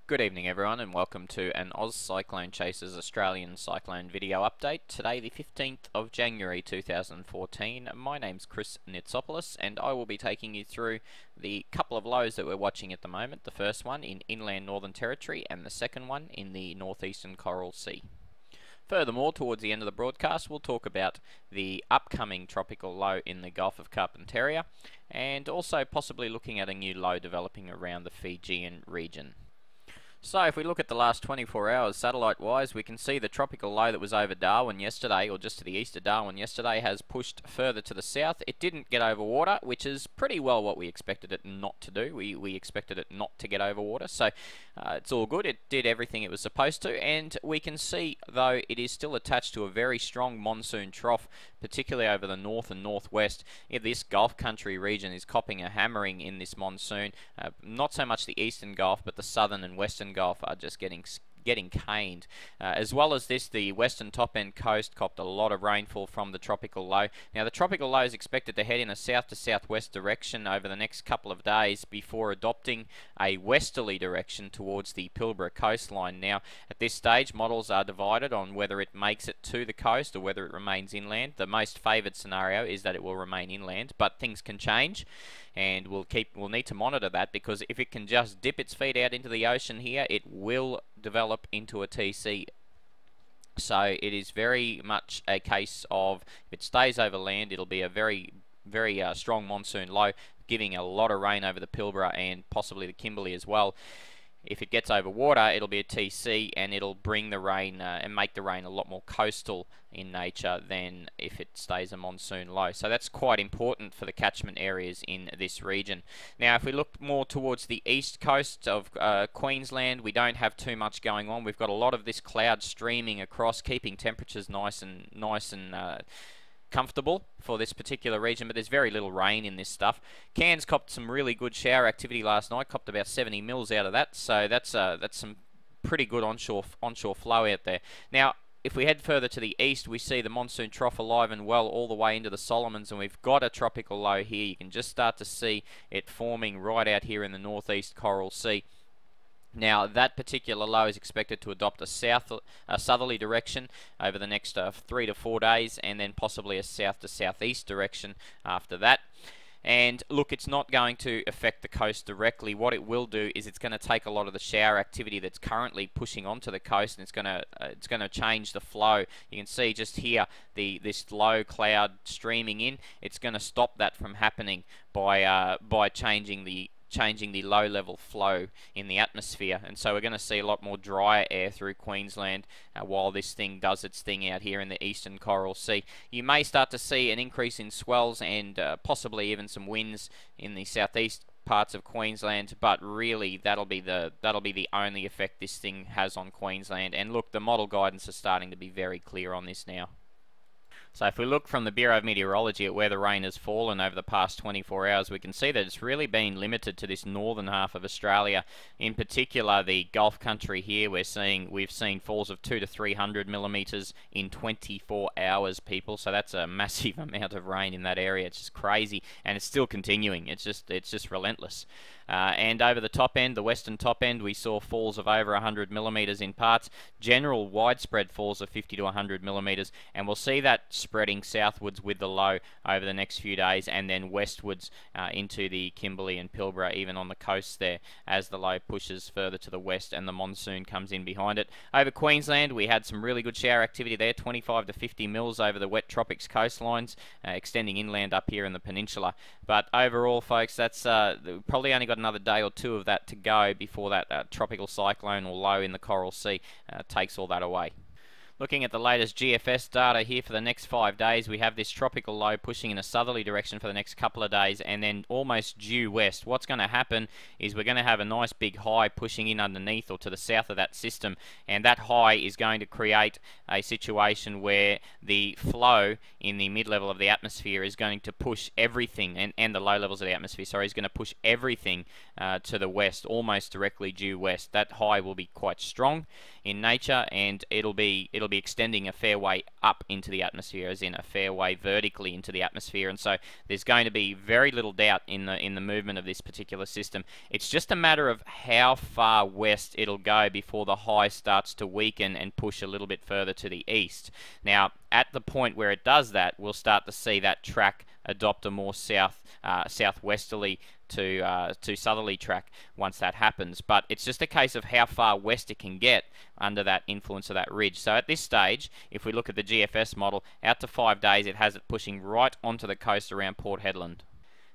Good evening everyone and welcome to an Oz Cyclone Chasers Australian Cyclone video update. Today the 15th of January 2014. My name's Chris Nitsopoulos and I will be taking you through the couple of lows that we're watching at the moment. The first one in inland Northern Territory and the second one in the northeastern Coral Sea. Furthermore, towards the end of the broadcast, we'll talk about the upcoming tropical low in the Gulf of Carpentaria and also possibly looking at a new low developing around the Fijian region. So if we look at the last 24 hours satellite-wise, we can see the tropical low that was over Darwin yesterday, or just to the east of Darwin yesterday, has pushed further to the south. It didn't get over water, which is pretty well what we expected it not to do. We expected it not to get over water, so it's all good. It did everything it was supposed to, and we can see, though, it is still attached to a very strong monsoon trough, particularly over the north and northwest. This Gulf country region is copping a hammering in this monsoon. Not so much the eastern Gulf, but the southern and western Gulf are just getting caned. As well as this, the western top end coast copped a lot of rainfall from the tropical low. Now the tropical low is expected to head in a south to southwest direction over the next couple of days before adopting a westerly direction towards the Pilbara coastline. Now at this stage, models are divided on whether it makes it to the coast or whether it remains inland. The most favoured scenario is that it will remain inland, but things can change, and we'll need to monitor that, because if it can just dip its feet out into the ocean here, it will develop into a TC. So it is very much a case of, if it stays over land, it'll be a very strong monsoon low, giving a lot of rain over the Pilbara and possibly the Kimberley as well. If it gets over water, it'll be a TC, and it'll bring the rain and make the rain a lot more coastal in nature than if it stays a monsoon low. So that's quite important for the catchment areas in this region. Now, if we look more towards the east coast of Queensland, we don't have too much going on. We've got a lot of this cloud streaming across, keeping temperatures nice and comfortable for this particular region, but there's very little rain in this stuff. Cairns copped some really good shower activity last night, copped about 70 mils out of that, so that's some pretty good onshore flow out there. Now, if we head further to the east, we see the monsoon trough alive and well all the way into the Solomons, and we've got a tropical low here. You can just start to see it forming right out here in the northeast Coral Sea. Now, that particular low is expected to adopt a southerly direction over the next 3 to 4 days, and then possibly a south to southeast direction after that. And look, it's not going to affect the coast directly. What it will do is it's going to take a lot of the shower activity that's currently pushing onto the coast, and it's going to change the flow. You can see just here this low cloud streaming in. It's going to stop that from happening by changing the low level flow in the atmosphere, and so we're going to see a lot more drier air through Queensland while this thing does its thing out here in the eastern Coral Sea. You may start to see an increase in swells and possibly even some winds in the southeast parts of Queensland, but really that'll be the only effect this thing has on Queensland. And look, the model guidance is starting to be very clear on this now. So if we look from the Bureau of Meteorology at where the rain has fallen over the past 24 hours, we can see that it's really been limited to this northern half of Australia. In particular, the Gulf country here, we've seen falls of 200 to 300 millimetres in 24 hours, people. So that's a massive amount of rain in that area. It's just crazy, and it's still continuing. It's just relentless. And over the top end, the western top end, we saw falls of over 100 millimetres in parts. General widespread falls of 50 to 100 millimetres, and we'll see that spreading southwards with the low over the next few days, and then westwards into the Kimberley and Pilbara, even on the coast there, as the low pushes further to the west and the monsoon comes in behind it. Over Queensland, we had some really good shower activity there, 25 to 50 mils over the wet tropics coastlines, extending inland up here in the peninsula. But overall, folks, that's probably only got another day or two of that to go before that tropical cyclone or low in the Coral Sea takes all that away. Looking at the latest GFS data here for the next 5 days, we have this tropical low pushing in a southerly direction for the next couple of days and then almost due west. What's going to happen is we're going to have a nice big high pushing in underneath or to the south of that system, and that high is going to create a situation where the flow in the mid-level of the atmosphere is going to push everything, and the low levels of the atmosphere, sorry, is going to push everything to the west, almost directly due west. That high will be quite strong in nature, and it'll be it'll be extending a fair way up into the atmosphere, as in a fair way vertically into the atmosphere, and so there's going to be very little doubt in the movement of this particular system. It's just a matter of how far west it'll go before the high starts to weaken and push a little bit further to the east. Now, at the point where it does that, we'll start to see that track adopt a more southwesterly to southerly track once that happens. But it's just a case of how far west it can get under that influence of that ridge. So at this stage, if we look at the GFS model, out to 5 days, it has it pushing right onto the coast around Port Hedland.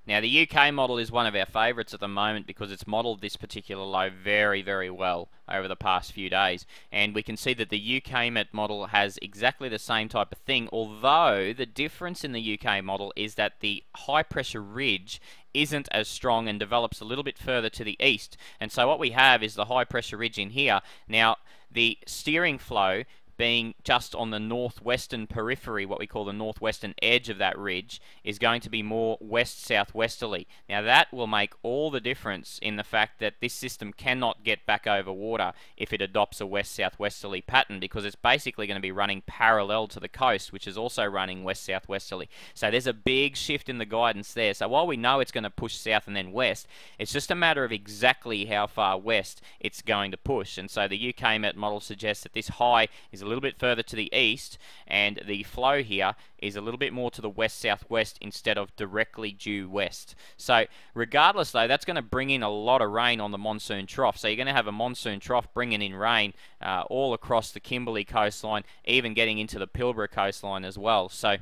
Now, the UK model is one of our favourites at the moment because it's modelled this particular low very, very well over the past few days. And we can see that the UK Met model has exactly the same type of thing, although the difference in the UK model is that the high pressure ridge isn't as strong and develops a little bit further to the east. And so what we have is the high pressure ridge in here. Now, the steering flow being just on the northwestern periphery, what we call the northwestern edge of that ridge, is going to be more west-southwesterly. Now that will make all the difference in the fact that this system cannot get back over water if it adopts a west-southwesterly pattern, because it's basically going to be running parallel to the coast, which is also running west-southwesterly. So there's a big shift in the guidance there. So while we know it's going to push south and then west, it's just a matter of exactly how far west it's going to push. And so the UK Met model suggests that this high is a little bit further to the east, and the flow here is a little bit more to the west-southwest instead of directly due west. So regardless though, that's going to bring in a lot of rain on the monsoon trough. So you're going to have a monsoon trough bringing in rain all across the Kimberley coastline, even getting into the Pilbara coastline as well. So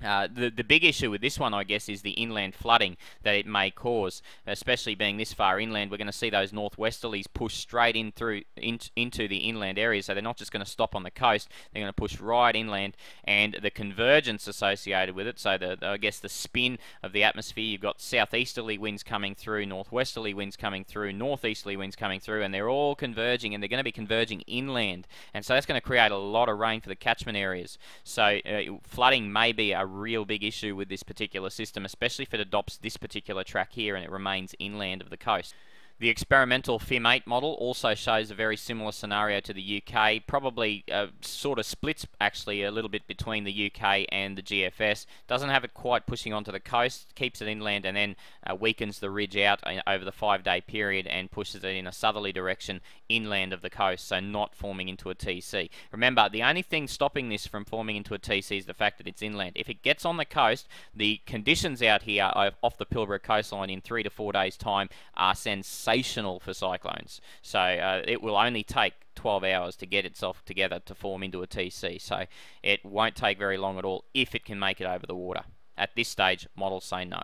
the big issue with this one, I guess, is the inland flooding that it may cause, especially being this far inland. We're going to see those northwesterlies push straight in through into the inland areas, so they're not just going to stop on the coast, they're going to push right inland, and the convergence associated with it, so I guess the spin of the atmosphere, you've got southeasterly winds coming through, northwesterly winds coming through, northeasterly winds coming through, and they're all converging, and they're going to be converging inland, and so that's going to create a lot of rain for the catchment areas. So flooding may be a real big issue with this particular system, especially if it adopts this particular track here and it remains inland of the coast. The experimental FIM8 model also shows a very similar scenario to the UK, probably sort of splits actually a little bit between the UK and the GFS. Doesn't have it quite pushing onto the coast, keeps it inland, and then weakens the ridge out over the 5-day period and pushes it in a southerly direction inland of the coast, so not forming into a TC. Remember, the only thing stopping this from forming into a TC is the fact that it's inland. If it gets on the coast, the conditions out here off the Pilbara coastline in 3 to 4 days' time are sensational for cyclones. So it will only take 12 hours to get itself together to form into a TC. So it won't take very long at all if it can make it over the water. At this stage, models say no.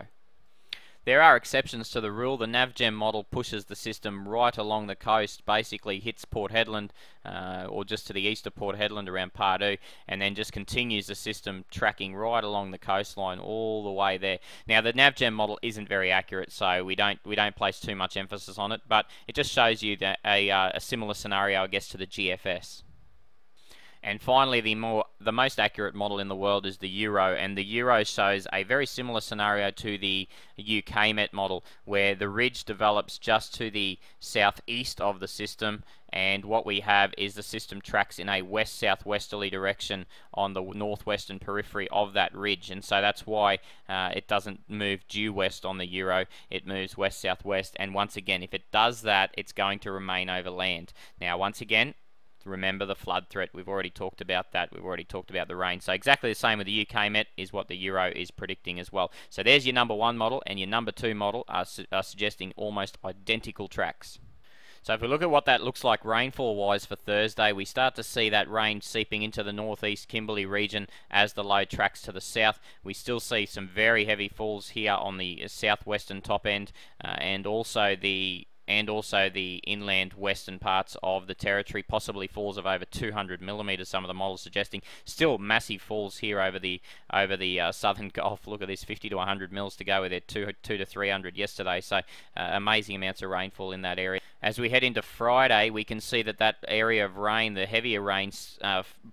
There are exceptions to the rule. The NavGem model pushes the system right along the coast, basically hits Port Hedland, or just to the east of Port Hedland around Pardue, and then just continues the system tracking right along the coastline all the way there. Now, the NavGem model isn't very accurate, so we don't place too much emphasis on it, but it just shows you that a similar scenario, I guess, to the GFS. And finally, the most accurate model in the world is the Euro, and the Euro shows a very similar scenario to the UK Met model, where the ridge develops just to the southeast of the system, and what we have is the system tracks in a west-southwesterly direction on the northwestern periphery of that ridge, and so that's why it doesn't move due west on the Euro, it moves west-southwest, and once again, if it does that, it's going to remain over land. Now, once again, remember the flood threat. We've already talked about that. We've already talked about the rain. So exactly the same with the UK Met is what the Euro is predicting as well. So there's your number 1 model, and your number 2 model are suggesting almost identical tracks. So if we look at what that looks like rainfall-wise for Thursday, we start to see that rain seeping into the northeast Kimberley region as the low tracks to the south. We still see some very heavy falls here on the southwestern top end, and also the inland western parts of the territory, possibly falls of over 200 millimeters. Some of the models suggesting still massive falls here over the southern Gulf. Look at this, 50 to 100 mils to go with it, 2 to 300 yesterday. So amazing amounts of rainfall in that area. As we head into Friday, we can see that that area of rain, the heavier rain,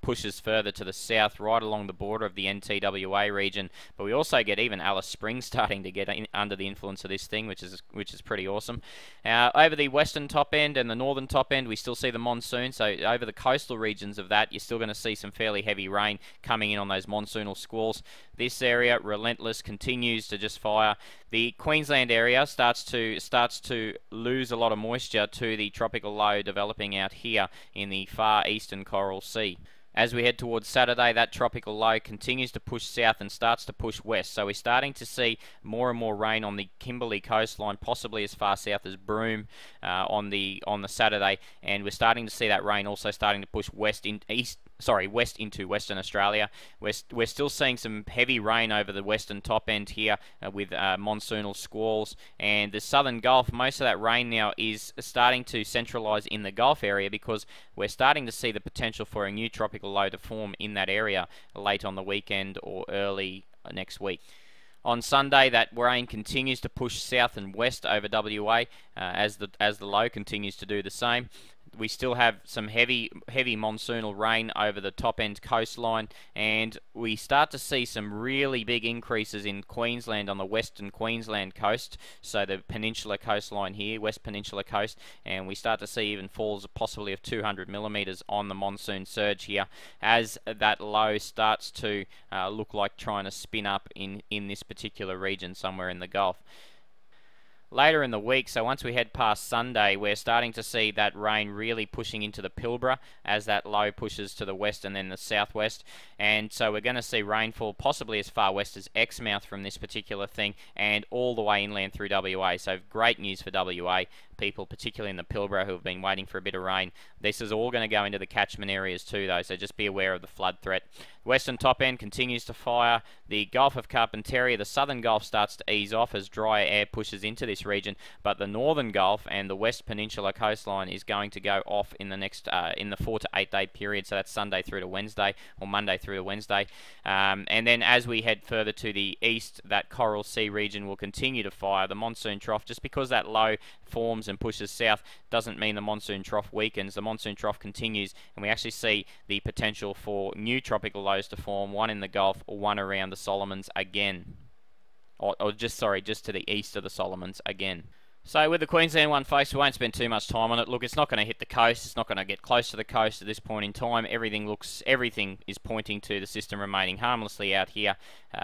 pushes further to the south, right along the border of the NTWA region. But we also get even Alice Springs starting to get under the influence of this thing, which is pretty awesome. Over the western top end and the northern top end, we still see the monsoon. So over the coastal regions of that, you're still going to see some fairly heavy rain coming in on those monsoonal squalls. This area, relentless, continues to just fire. The Queensland area starts to lose a lot of moisture to the tropical low developing out here in the far eastern Coral Sea. As we head towards Saturday, that tropical low continues to push south and starts to push west. So we're starting to see more and more rain on the Kimberley coastline, possibly as far south as Broome on the Saturday, and we're starting to see that rain also starting to push west into Western Australia. We're still seeing some heavy rain over the western top end here with monsoonal squalls, and the southern Gulf, most of that rain now is starting to centralise in the Gulf area because we're starting to see the potential for a new tropical low to form in that area late on the weekend or early next week. On Sunday, that rain continues to push south and west over WA as the low continues to do the same. We still have some heavy monsoonal rain over the top end coastline, and we start to see some really big increases in Queensland on the western Queensland coast, so the peninsula coastline here, West Peninsula coast, and we start to see even falls possibly of 200 millimetres on the monsoon surge here as that low starts to look like trying to spin up in this particular region somewhere in the Gulf. Later in the week, so once we head past Sunday, we're starting to see that rain really pushing into the Pilbara as that low pushes to the west and then the southwest. And so we're going to see rainfall possibly as far west as Exmouth from this particular thing and all the way inland through WA. So great news for WA people, particularly in the Pilbara, who have been waiting for a bit of rain. This is all going to go into the catchment areas too, though, so just be aware of the flood threat. Western top end continues to fire. The Gulf of Carpentaria, the southern Gulf, starts to ease off as drier air pushes into this region, but the northern Gulf and the West Peninsula coastline is going to go off in the next in the 4 to 8 day period. So that's Sunday through to Wednesday, or Monday through to Wednesday. And then as we head further to the east, that Coral Sea region will continue to fire. The monsoon trough, just because that low forms and pushes south, doesn't mean the monsoon trough weakens. The monsoon trough continues, and we actually see the potential for new tropical lows to form, one in the Gulf or one around the Solomons again. Just to the east of the Solomons again. So with the Queensland one, folks, we won't spend too much time on it. Look, it's not going to hit the coast. It's not going to get close to the coast at this point in time. Everything is pointing to the system remaining harmlessly out here.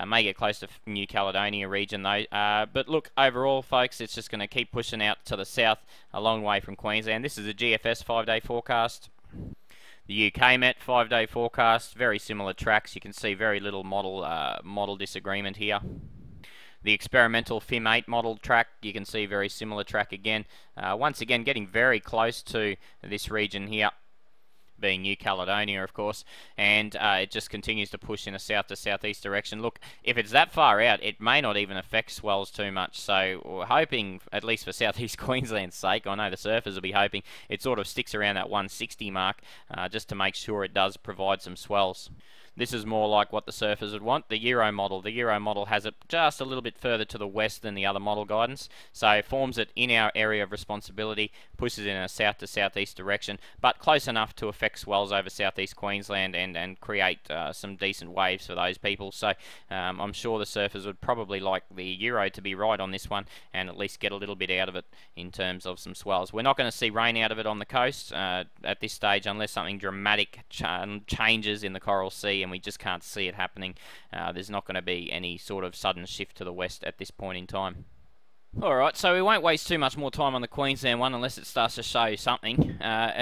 May get close to New Caledonia region though. But look, overall, folks, it's just going to keep pushing out to the south, a long way from Queensland. This is a GFS 5-day forecast. The UK Met 5-day forecast, very similar tracks. You can see very little model disagreement here. The experimental FIM8 model track, you can see very similar track again. Once again, getting very close to this region here, being New Caledonia, of course, and it just continues to push in a south to southeast direction. Look, if it's that far out, it may not even affect swells too much, so we're hoping, at least for southeast Queensland's sake, I know the surfers will be hoping, it sort of sticks around that 160 mark, just to make sure it does provide some swells. This is more like what the surfers would want. The Euro model has it just a little bit further to the west than the other model guidance, so it forms it in our area of responsibility, pushes it in a south to southeast direction, but close enough to affect swells over southeast Queensland and create some decent waves for those people. So I'm sure the surfers would probably like the Euro to be right on this one and at least get a little bit out of it in terms of some swells. We're not going to see rain out of it on the coast at this stage unless something dramatic changes in the Coral Sea, and we just can't see it happening. There's not going to be any sort of sudden shift to the west at this point in time. Alright, so we won't waste too much more time on the Queensland one unless it starts to show something.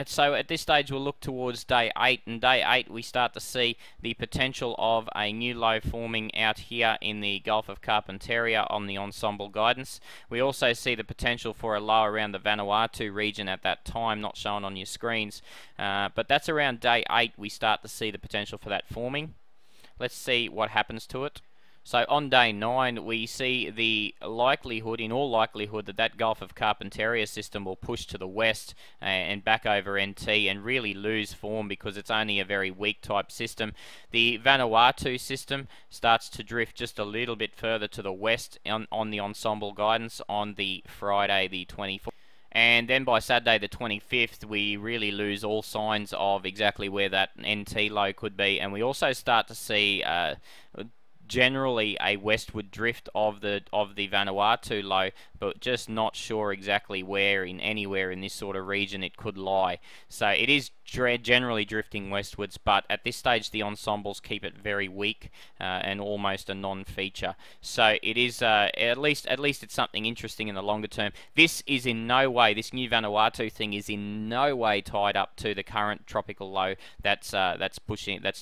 So at this stage we'll look towards day 8, and day 8 we start to see the potential of a new low forming out here in the Gulf of Carpentaria on the ensemble guidance. We also see the potential for a low around the Vanuatu region at that time, not shown on your screens, but that's around day 8 we start to see the potential for that forming. Let's see what happens to it. So on day 9, we see the likelihood, in all likelihood, that Gulf of Carpentaria system will push to the west and back over NT and really lose form because it's only a very weak type system. The Vanuatu system starts to drift just a little bit further to the west on the ensemble guidance on the Friday the 24th. And then by Saturday the 25th, we really lose all signs of exactly where that NT low could be, and we also start to see generally a westward drift of the Vanuatu low, but just not sure exactly where in anywhere in this sort of region it could lie. So it is generally drifting westwards, but at this stage the ensembles keep it very weak and almost a non-feature. So it is at least it's something interesting in the longer term. This is in no way, this new Vanuatu thing is in no way tied up to the current tropical low that's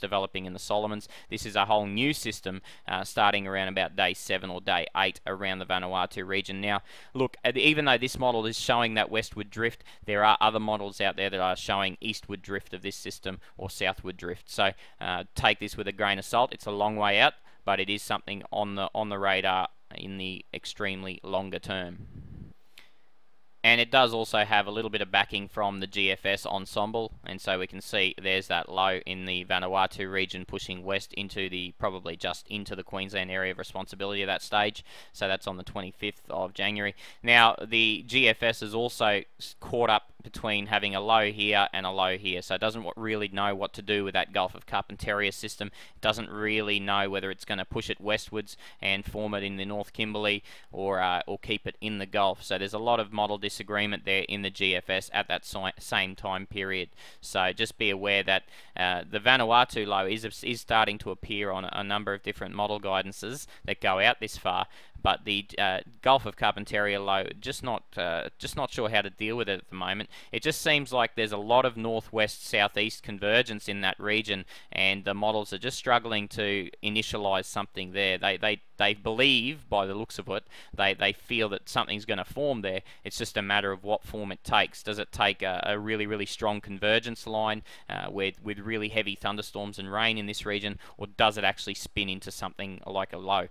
developing in the Solomons. This is a whole new system starting around about day 7 or day 8 around the Vanuatu region. Now, look, even though this model is showing that westward drift, there are other models out there that are showing eastward drift of this system or southward drift. So take this with a grain of salt. It's a long way out, but it is something on the radar in the extremely longer term. And it does also have a little bit of backing from the GFS ensemble, and so we can see there's that low in the Vanuatu region pushing west into probably just into the Queensland area of responsibility at that stage. So that's on the 25th of January. Now the GFS is also caught up between having a low here and a low here, so it doesn't really know what to do with that Gulf of Carpentaria system. It doesn't really know whether it's going to push it westwards and form it in the North Kimberley or keep it in the Gulf. So there's a lot of model disagreement there in the GFS at that same time period. So just be aware that the Vanuatu low is starting to appear on a number of different model guidances that go out this far, but the Gulf of Carpentaria low, just not sure how to deal with it at the moment. It just seems like there's a lot of northwest-southeast convergence in that region, and the models are just struggling to initialize something there. They believe, by the looks of it, they feel that something's going to form there. It's just a matter of what form it takes. Does it take a really, really strong convergence line with really heavy thunderstorms and rain in this region, or does it actually spin into something like a low?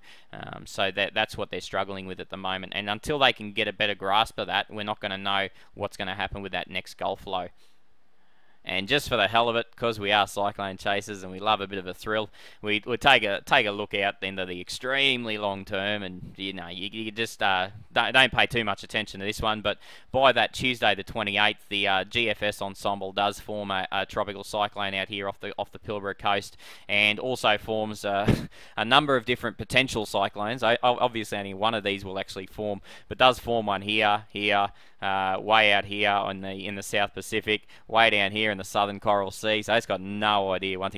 So that's what they're struggling with at the moment. And until they can get a better grasp of that, we're not going to know what's going to happen with that next Gulf low. And just for the hell of it, because we are cyclone chasers and we love a bit of a thrill, we take a look out into the extremely long term, and you just don't pay too much attention to this one. But by that Tuesday the 28th, the GFS ensemble does form a tropical cyclone out here off the Pilbara coast, and also forms a number of different potential cyclones. Obviously, only one of these will actually form, but does form one here. Way out here in the South Pacific, way down here in the Southern Coral Sea. So it's got no idea once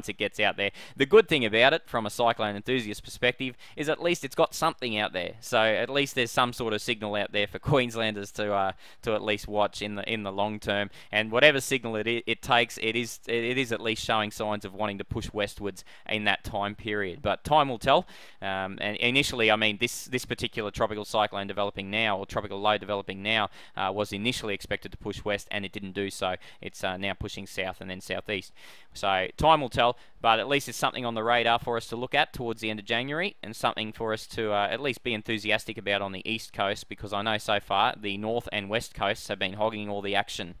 it gets out there. The good thing about it, from a cyclone enthusiast perspective, is at least it's got something out there. So at least there's some sort of signal out there for Queenslanders to at least watch in the long term. And whatever signal it takes, it is at least showing signs of wanting to push westwards in that time period. But time will tell. And initially, I mean, this particular tropical cyclone developing now, or tropical low developing now, was initially expected to push west, and it didn't do so. It's now pushing south and then southeast. So time will tell, but at least it's something on the radar for us to look at towards the end of January, and something for us to at least be enthusiastic about on the east coast, because I know so far the north and west coasts have been hogging all the action.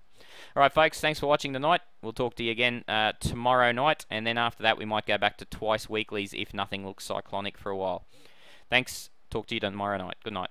Alright folks, thanks for watching tonight. We'll talk to you again tomorrow night, and then after that we might go back to twice weeklies if nothing looks cyclonic for a while. Thanks, talk to you tomorrow night. Good night.